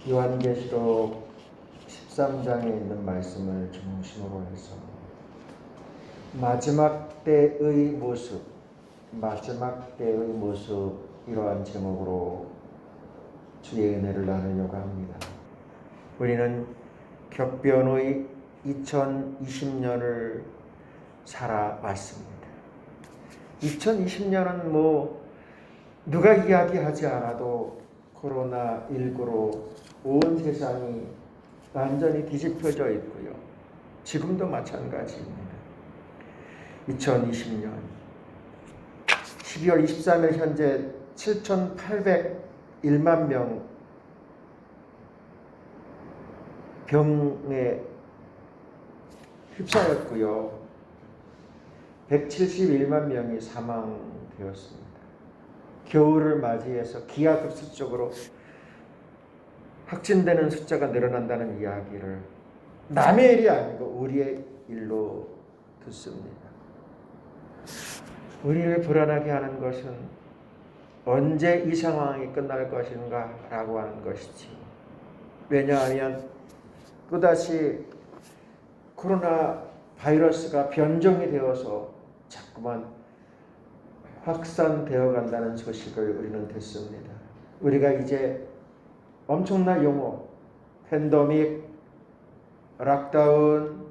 요한계시록 13장에 있는 말씀을 중심으로 해서 마지막 때의 모습, 이러한 제목으로 주의 은혜를 나누려고 합니다. 우리는 격변의 2020년을 살아왔습니다. 2020년은 누가 이야기하지 않아도 코로나19로 온 세상이 완전히 뒤집혀져 있고요. 지금도 마찬가지입니다. 2020년 12월 23일 현재 7,801만 명 병에 휩싸였고요. 171만 명이 사망되었습니다. 겨울을 맞이해서 기하급수적으로 확진되는 숫자가 늘어난다는 이야기를 남의 일이 아니고 우리의 일로 듣습니다. 우리를 불안하게 하는 것은 언제 이 상황이 끝날 것인가 라고 하는 것이지. 왜냐하면 또다시 코로나 바이러스가 변종이 되어서 자꾸만 확산되어 간다는 소식을 우리는 듣습니다. 우리가 이제 엄청난 용어, 팬데믹, 락다운,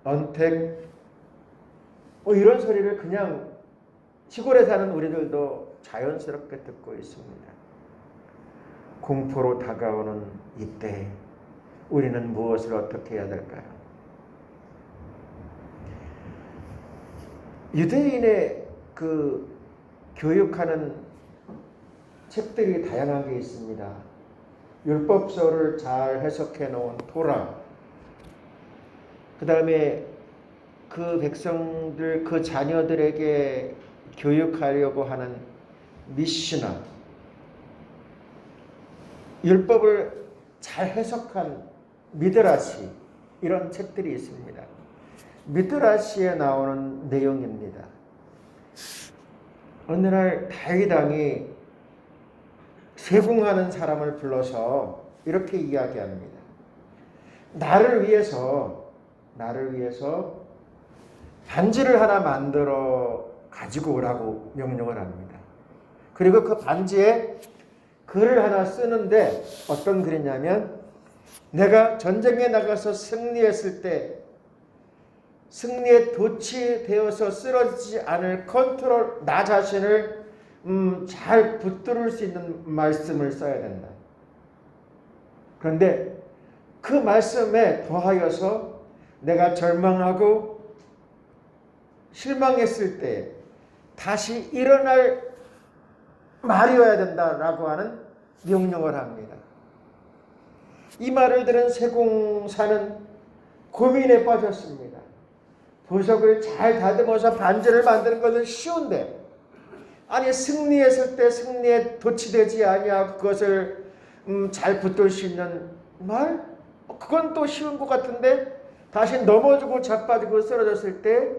언택, 이런 소리를 그냥 시골에 사는 우리들도 자연스럽게 듣고 있습니다. 공포로 다가오는 이때 우리는 무엇을 어떻게 해야 될까요? 유대인의 교육하는 책들이 다양하게 있습니다. 율법서를 잘 해석해 놓은 토라, 그 다음에 그 백성들, 그 자녀들에게 교육하려고 하는 미시나, 율법을 잘 해석한 미드라시, 이런 책들이 있습니다. 미드라시에 나오는 내용입니다. 어느 날 다윗 왕이 세궁하는 사람을 불러서 이렇게 이야기합니다. 나를 위해서 반지를 하나 만들어 가지고 오라고 명령을 합니다. 그리고 그 반지에 글을 하나 쓰는데 어떤 글이냐면, 내가 전쟁에 나가서 승리했을 때 승리에 도취되어서 쓰러지지 않을 컨트롤, 나 자신을 잘 붙들을 수 있는 말씀을 써야 된다. 그런데 그 말씀에 더하여서 내가 절망하고 실망했을 때 다시 일어날 말이어야 된다라고 하는 명령을 합니다. 이 말을 들은 세공사는 고민에 빠졌습니다. 보석을 잘 다듬어서 반지를 만드는 것은 쉬운데, 아니 승리했을 때 승리에 도취되지 아니하고 그것을 잘 붙들 수 있는 말? 그건 또 쉬운 것 같은데, 다시 넘어지고 자빠지고 쓰러졌을 때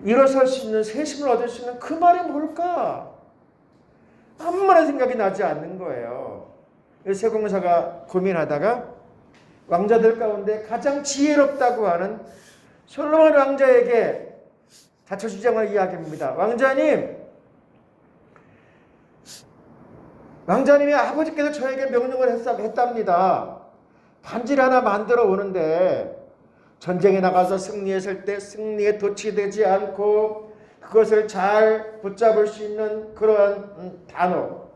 일어설 수 있는 세심을 얻을 수 있는 그 말이 뭘까? 아무나 생각이 나지 않는 거예요. 세공사가 고민하다가 왕자들 가운데 가장 지혜롭다고 하는 솔로몬 왕자에게 자초지종을 이야기합니다. 왕자님이 아버지께서 저에게 명령을 했답니다. 반지를 하나 만들어 오는데 전쟁에 나가서 승리했을 때 승리에 도취되지 않고 그것을 잘 붙잡을 수 있는 그러한 단어,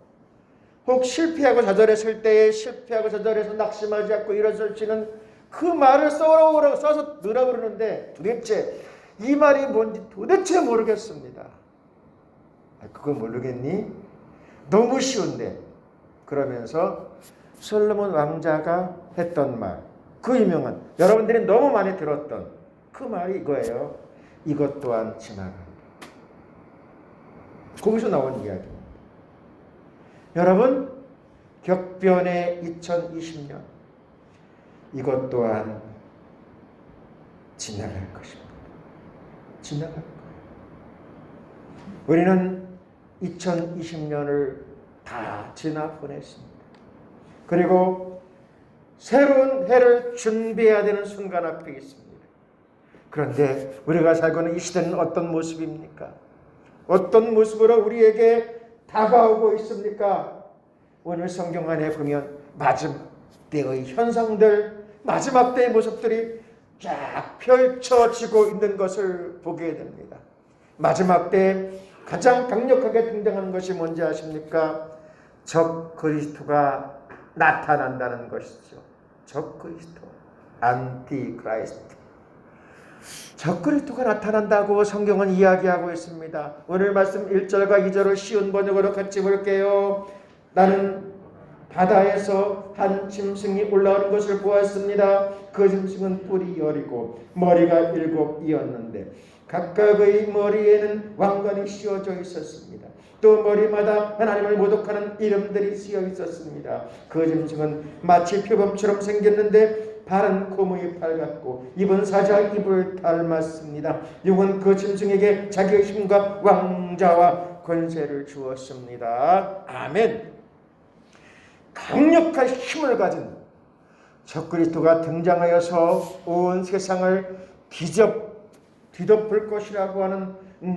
혹 실패하고 좌절했을 때에 실패하고 좌절해서 낙심하지 않고 일어설 수 있는 그 말을 써서 넣으라고 그러는데 도대체 이 말이 뭔지 도대체 모르겠습니다. 그거 모르겠니? 너무 쉬운데. 그러면서 솔로몬 왕자가 했던 말, 그 유명한, 여러분들이 너무 많이 들었던 그 말이 이거예요. 이것 또한 지나간다. 거기서 나온 이야기입니다. 여러분, 격변의 2020년, 이것 또한 지나갈 것입니다. 지나갈 거예요. 우리는 2020년을 다 지나 보냈습니다. 그리고 새로운 해를 준비해야 되는 순간 앞에 있습니다. 그런데 우리가 살고 있는 이 시대는 어떤 모습입니까? 어떤 모습으로 우리에게 다가오고 있습니까? 오늘 성경 안에 보면 마지막 때의 현상들, 마지막 때의 모습들이 쫙 펼쳐지고 있는 것을 보게 됩니다. 마지막 때 가장 강력하게 등장하는 것이 뭔지 아십니까? 적 그리스도가 나타난다는 것이죠. 적 그리스도, 안티크라이스트. 적 그리스도가 나타난다고 성경은 이야기하고 있습니다. 오늘 말씀 1절과 2절을 쉬운 번역으로 같이 볼게요. 나는 바다에서 한 짐승이 올라오는 것을 보았습니다. 그 짐승은 뿔이 10이고 머리가 7이었는데 각각의 머리에는 왕관이 씌워져 있었습니다. 또 머리마다 하나님을 모독하는 이름들이 쓰여 있었습니다. 그 짐승은 마치 표범처럼 생겼는데 발은 고무의 팔 같고 입은 사자 입을 닮았습니다. 육은 그 짐승에게 자기의 힘과 왕자와 권세를 주었습니다. 아멘. 강력한 힘을 가진 적그리스도가 등장하여서 온 세상을 뒤덮을 것이라고 하는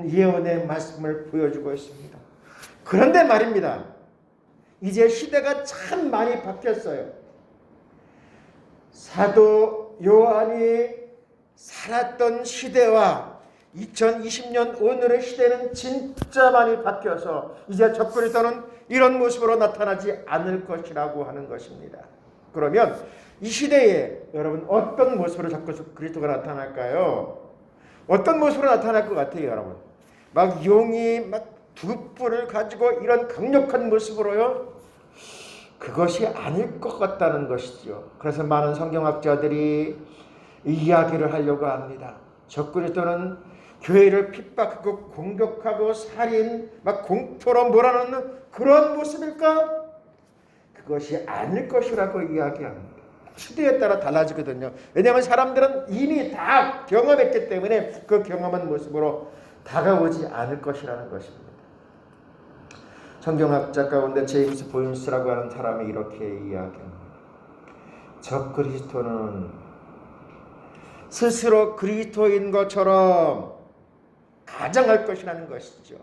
예언의 말씀을 보여주고 있습니다. 그런데 말입니다. 이제 시대가 참 많이 바뀌었어요. 사도 요한이 살았던 시대와 2020년 오늘의 시대는 진짜 많이 바뀌어서 이제 적그리스도는 이런 모습으로 나타나지 않을 것이라고 하는 것입니다. 그러면 이 시대에 여러분 어떤 모습으로 적그리스도가 나타날까요? 어떤 모습으로 나타날 것 같아요, 여러분? 막 용이 막 두 뿔을 가지고 이런 강력한 모습으로요? 그것이 아닐 것 같다는 것이죠. 그래서 많은 성경학자들이 이야기를 하려고 합니다. 적그리스도는 교회를 핍박하고 공격하고 살인, 막 공포로 몰아넣는 그런 모습일까? 그것이 아닐 것이라고 이야기합니다. 시대에 따라 달라지거든요. 왜냐하면 사람들은 이미 다 경험했기 때문에 그 경험한 모습으로 다가오지 않을 것이라는 것입니다. 성경학자 가운데 제임스 보인스라고 하는 사람이 이렇게 이야기합니다. 적그리스도는 스스로 그리스도인 것처럼 가장할 것이라는 것이죠.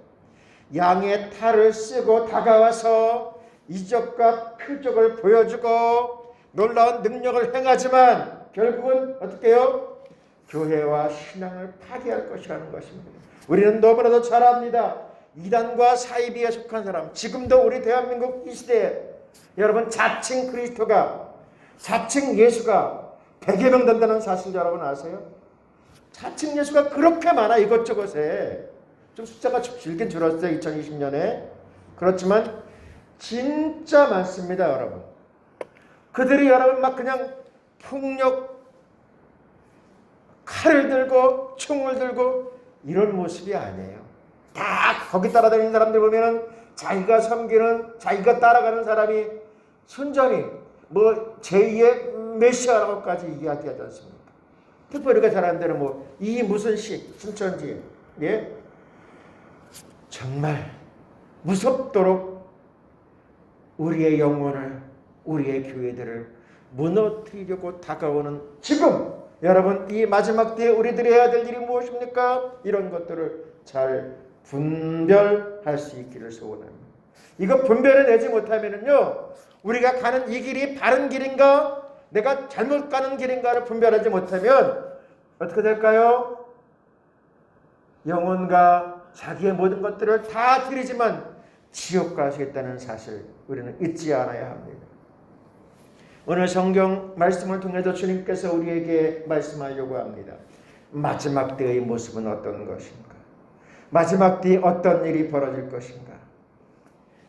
양의 탈을 쓰고 다가와서 이적과 표적을 보여주고 놀라운 능력을 행하지만 결국은 어떻게 해요? 교회와 신앙을 파괴할 것이라는 것입니다. 우리는 너무나도 잘 압니다. 이단과 사이비에 속한 사람, 지금도 우리 대한민국 이 시대에 여러분 자칭 그리스도가, 자칭 예수가 100여 명 된다는 사실 여러분 아세요? 자칭 예수가 그렇게 많아. 이것저것에 좀 숫자가 줄긴 줄었어요 2020년에. 그렇지만 진짜 많습니다 여러분. 그들이 여러분 막 그냥 폭력, 칼을 들고 총을 들고 이런 모습이 아니에요. 다 거기 따라다니는 사람들 보면은 자기가 섬기는, 자기가 따라가는 사람이 순전히 뭐 제2의 메시아라고까지 이야기하지 않습니까? 특별히 우리가 잘 아는 대로 뭐 이 무슨 시 신천지, 예, 정말 무섭도록 우리의 영혼을, 우리의 교회들을 무너뜨리려고 다가오는 지금 여러분 이 마지막 때에 우리들이 해야 될 일이 무엇입니까? 이런 것들을 잘 분별할 수 있기를 소원합니다. 이거 분별해내지 못하면은요, 우리가 가는 이 길이 바른 길인가, 내가 잘못 가는 길인가를 분별하지 못하면 어떻게 될까요? 영혼과 자기의 모든 것들을 다 드리지만 지옥 갈 수 있다는 사실 우리는 잊지 않아야 합니다. 오늘 성경 말씀을 통해서 주님께서 우리에게 말씀하려고 합니다. 마지막 때의 모습은 어떤 것인가? 마지막 때에 어떤 일이 벌어질 것인가?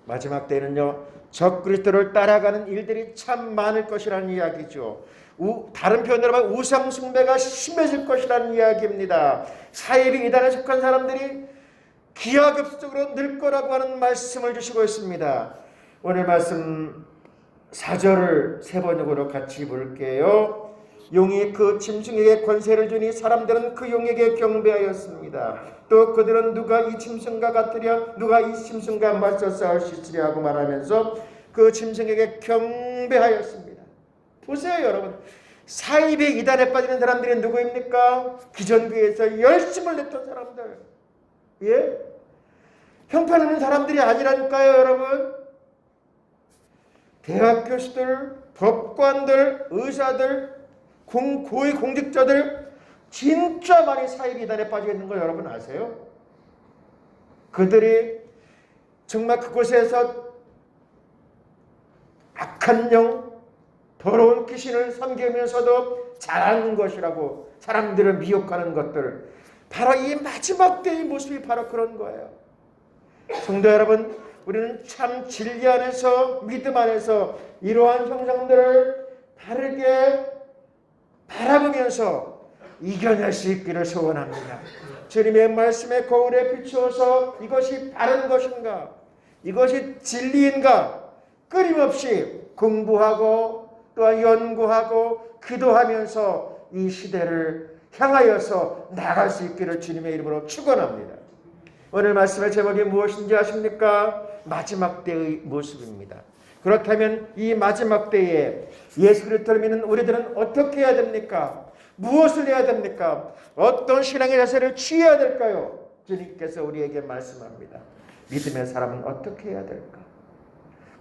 마지막 때는요, 적그리스도를 따라가는 일들이 참 많을 것이라는 이야기죠. 다른 표현으로 말하면 우상 숭배가 심해질 것이라는 이야기입니다. 사이비 이단에 속한 사람들이 기하급수적으로 늘 거라고 하는 말씀을 주시고 있습니다. 오늘 말씀 4절을 세 번역으로 같이 볼게요. 용이 그 짐승에게 권세를 주니 사람들은 그 용에게 경배하였습니다. 또 그들은 누가 이 짐승과 같으랴, 누가 이 짐승과 맞서 싸울 수 있으랴 하고 말하면서 그 짐승에게 경배하였습니다. 보세요 여러분, 사입의 이단에 빠지는 사람들이 누구입니까? 기존교회에서 열심을 냈던 사람들, 예? 형편없는 사람들이 아니라니까요 여러분. 대학 교수들, 법관들, 의사들, 고위 공직자들 진짜 많이 사입 이단에 빠져 있는 거 여러분 아세요? 그들이 정말 그곳에서 악한 영, 더러운 귀신을 섬기면서도 잘하는 것이라고 사람들을 미혹하는 것들, 바로 이 마지막 때의 모습이 바로 그런 거예요. 성도 여러분, 우리는 참 진리 안에서, 믿음 안에서 이러한 형상들을 바르게 바라보면서 이겨낼 수 있기를 소원합니다. 주님의 말씀에 거울에 비추어서 이것이 바른 것인가, 이것이 진리인가 끊임없이 공부하고 또한 연구하고 기도하면서 이 시대를 향하여서 나갈 수 있기를 주님의 이름으로 축원합니다. 오늘 말씀의 제목이 무엇인지 아십니까? 마지막 때의 모습입니다. 그렇다면 이 마지막 때에 예수 그리스도를 믿는 우리들은 어떻게 해야 됩니까? 무엇을 해야 됩니까? 어떤 신앙의 자세를 취해야 될까요? 주님께서 우리에게 말씀합니다. 믿음의 사람은 어떻게 해야 될까?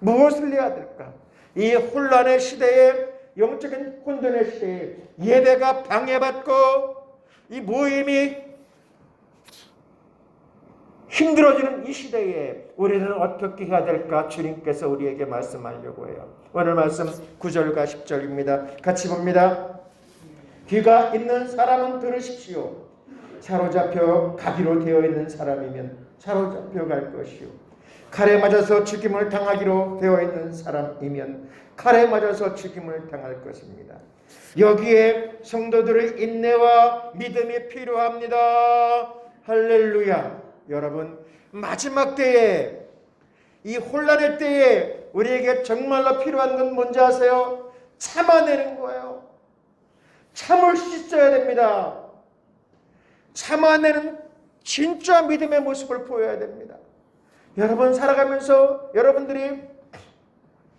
무엇을 해야 될까? 이 혼란의 시대에, 영적인 혼돈의 시대에 예배가 방해받고 이 모임이 힘들어지는 이 시대에 우리는 어떻게 해야 될까? 주님께서 우리에게 말씀하려고 해요. 오늘 말씀 9절과 10절입니다. 같이 봅니다. 귀가 있는 사람은 들으십시오. 사로잡혀 가기로 되어 있는 사람이면 사로잡혀 갈 것이요, 칼에 맞아서 죽임을 당하기로 되어 있는 사람이면 칼에 맞아서 죽임을 당할 것입니다. 여기에 성도들의 인내와 믿음이 필요합니다. 할렐루야. 여러분, 마지막 때에, 이 혼란의 때에 우리에게 정말로 필요한 건 뭔지 아세요? 참아내는 거예요. 참을 수 있어야 됩니다. 참아내는 진짜 믿음의 모습을 보여야 됩니다. 여러분, 살아가면서 여러분들이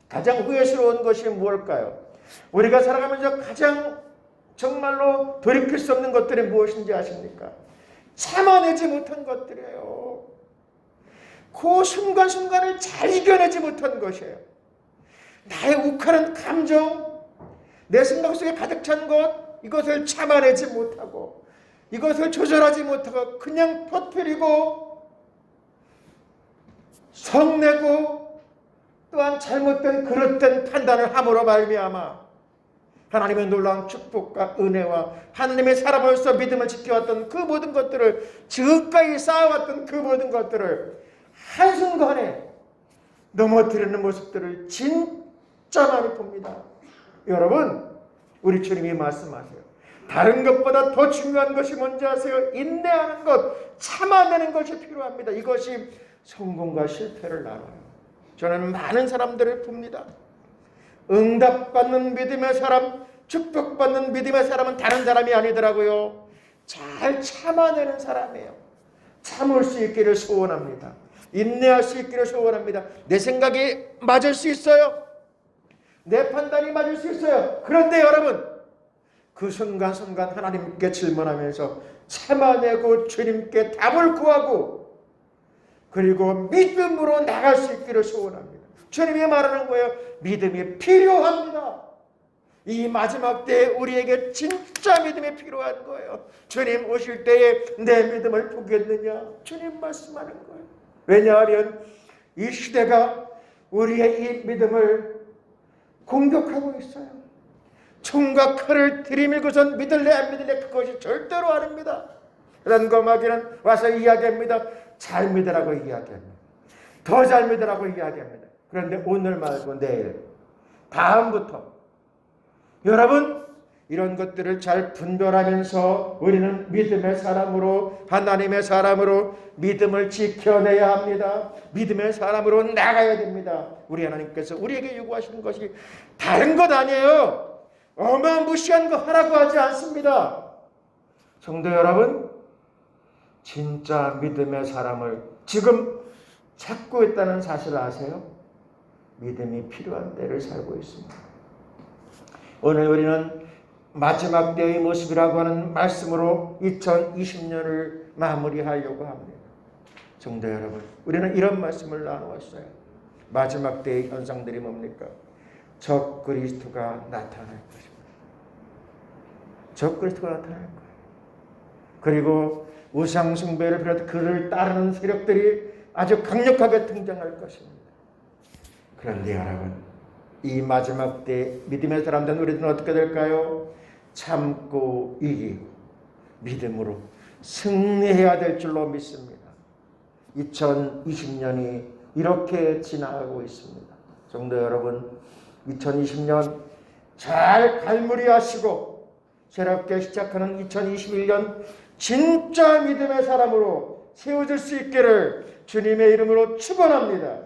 가장 후회스러운 것이 무엇일까요? 우리가 살아가면서 가장 정말로 돌이킬 수 없는 것들이 무엇인지 아십니까? 참아내지 못한 것들이에요. 그 순간순간을 잘 이겨내지 못한 것이에요. 나의 욱하는 감정, 내 생각 속에 가득 찬 것, 이것을 참아내지 못하고 이것을 조절하지 못하고 그냥 퍼뜨리고 성내고 또한 잘못된 그릇된 판단을 함으로 말미암아 하나님의 놀라운 축복과 은혜와 하나님의 사람으로서 믿음을 지켜왔던 그 모든 것들을, 지금까지 쌓아왔던 그 모든 것들을 한순간에 넘어뜨리는 모습들을 진짜 많이 봅니다. 여러분, 우리 주님이 말씀하세요. 다른 것보다 더 중요한 것이 뭔지 아세요? 인내하는 것, 참아내는 것이 필요합니다. 이것이 성공과 실패를 나눠요. 저는 많은 사람들을 봅니다. 응답받는 믿음의 사람, 축복받는 믿음의 사람은 다른 사람이 아니더라고요. 잘 참아내는 사람이에요. 참을 수 있기를 소원합니다. 인내할 수 있기를 소원합니다. 내 생각이 맞을 수 있어요. 내 판단이 맞을 수 있어요. 그런데 여러분, 그 순간순간 하나님께 질문하면서 참아내고 주님께 답을 구하고 그리고 믿음으로 나갈 수 있기를 소원합니다. 주님이 말하는 거예요. 믿음이 필요합니다. 이 마지막 때에 우리에게 진짜 믿음이 필요한 거예요. 주님 오실 때에 내 믿음을 보겠느냐? 주님 말씀하는 거예요. 왜냐하면 이 시대가 우리의 이 믿음을 공격하고 있어요. 총과 칼을 들이밀고선 믿을래 안 믿을래 그것이 절대로 아닙니다. 런거마귀는 와서 이야기합니다. 잘 믿으라고 이야기합니다. 더 잘 믿으라고 이야기합니다. 그런데 오늘 말고 내일, 다음부터 여러분, 이런 것들을 잘 분별하면서 우리는 믿음의 사람으로, 하나님의 사람으로 믿음을 지켜내야 합니다. 믿음의 사람으로 나가야 됩니다. 우리 하나님께서 우리에게 요구하시는 것이 다른 것 아니에요. 어마무시한 거 하라고 하지 않습니다. 성도 여러분, 진짜 믿음의 사람을 지금 찾고 있다는 사실 아세요? 믿음이 필요한 때를 살고 있습니다. 오늘 우리는 마지막 때의 모습이라고 하는 말씀으로 2020년을 마무리하려고 합니다. 성도 여러분, 우리는 이런 말씀을 나누었어요. 마지막 때의 현상들이 뭡니까? 적 그리스도가 나타날 것입니다. 적 그리스도가 나타날 거예요. 그리고 우상 숭배를 비롯해 그를 따르는 세력들이 아주 강력하게 등장할 것입니다. 그런데 여러분, 이 마지막 때 믿음의 사람들은 우리들은 어떻게 될까요? 참고 이기고 믿음으로 승리해야 될 줄로 믿습니다. 2020년이 이렇게 지나가고 있습니다. 성도 여러분, 2020년 잘 갈무리하시고 새롭게 시작하는 2021년 진짜 믿음의 사람으로 세워질 수 있기를 주님의 이름으로 축원합니다.